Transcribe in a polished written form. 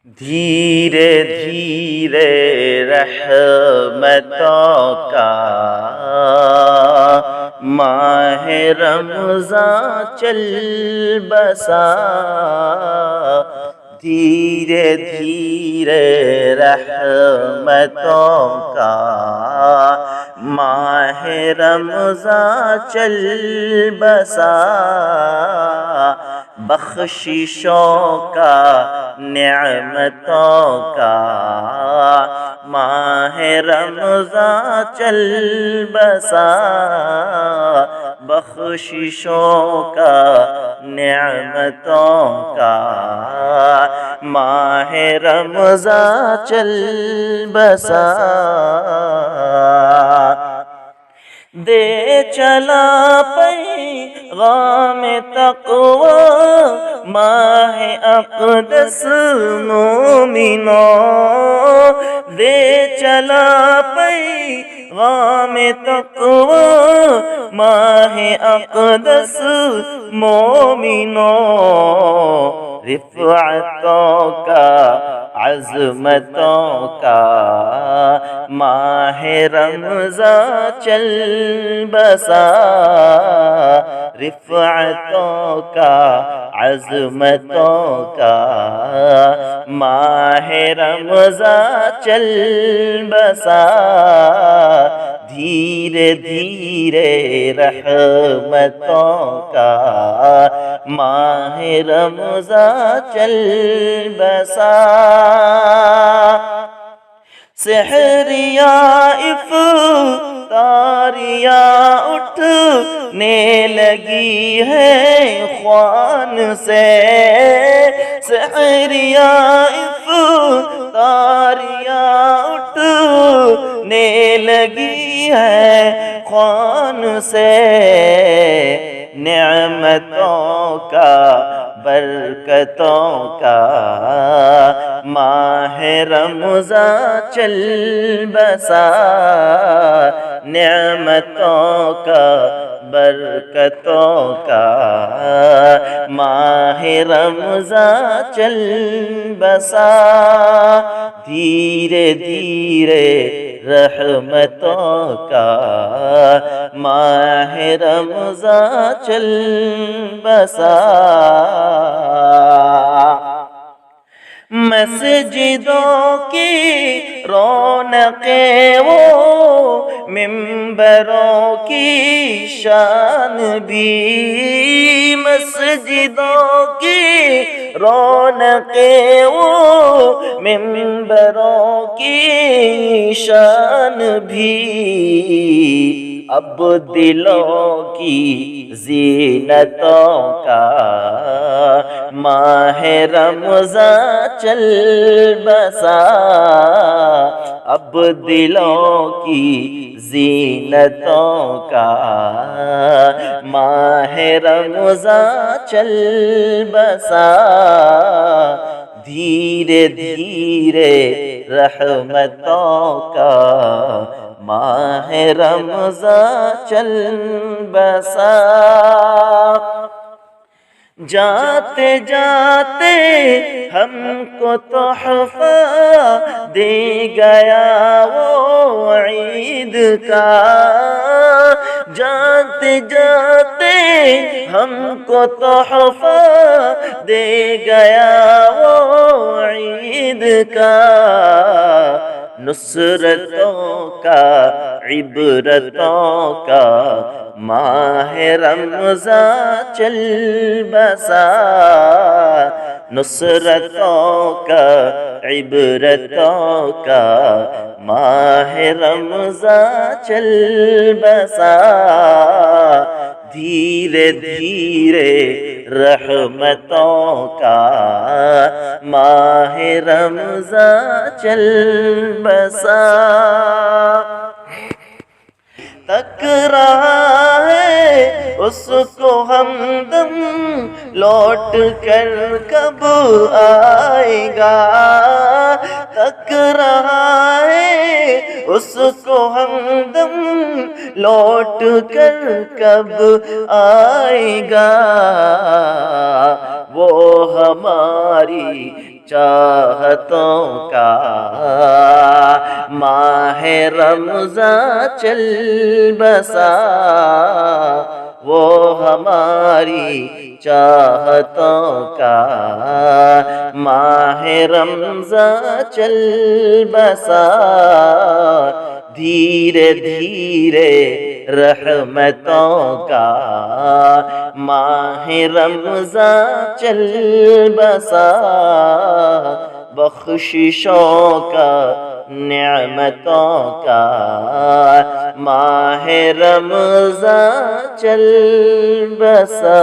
دھیرے دھیرے رحمتوں کا ماہ رمضان چل بسا، دھیرے دھیرے رحمتوں کا ماہ رمضان چل بسا، بخششوں کا نعمتوں کا ماہ رمضان چل بسا، بخششوں کا نعمتوں کا ماہ رمضان چل بسا، دے چلا پیغام تقوی ماہ اقدس مومنوں، دے چلا پیغام تقوی ماہ اقدس مومنوں، رفعتوں کا عظمتوں کا ماہ رمضان چل بسا، رفعتوں کا عظمتوں کا ماہ رمضان چل بسا، دھیرے دھیرے رحمتوں کا ماہ رمضان چل بسا، سحریاں افطاریاں اٹھنے لگی ہے خوان سے، سحریاں افطاریاں اٹھنے لگی ہے خوان سے، نعمتوں کا برکتوں کا ماہ رمضان چل بسا، نعمتوں کا برکتوں کا ماہ رمضان چل بسا، دھیرے دھیرے رحمتوں کا ماہ رمضان چل بسا، مسجدوں کی رونقیں وہ ممبروں کی شان بھی، مسجدوں کی رونقیں وہ ممبروں کی شان بھی، اب دلوں کی زینتوں کا ماہ رمضان چل بسا، اب دلوں کی زینتوں کا ماہ رمضان چل بسا، دھیرے دھیرے رحمتوں کا ماہ رمضان چل بسا، جاتے جاتے ہم کو تحفہ دے گیا وہ عید کا، جاتے جاتے ہم کو تحفہ دے گیا وہ عید کا، نصرتوں کا عبرتوں کا ماہ رمضان چل بسا، نصرتوں کا عبرتوں کا ماہ رمضان چل بسا، دھیرے دھیرے رحمتوں کا ماہ رمضان چل بسا، تک رہا ہے اس کو ہمدم لوٹ کر کب آئے گا، تک رہا ہے اس کو ہمدم لوٹ کر کب آئے گا، وہ ہماری چاہتوں کا ماہ رمضان چل بسا وہ ہماری چاہتوں کا ماہ رمضان چل بسا دھیرے دھیرے رحمتوں کا ماہ رمضان چل بسا بخششوں کا نعمتوں کا ماہ رمضان چل بسا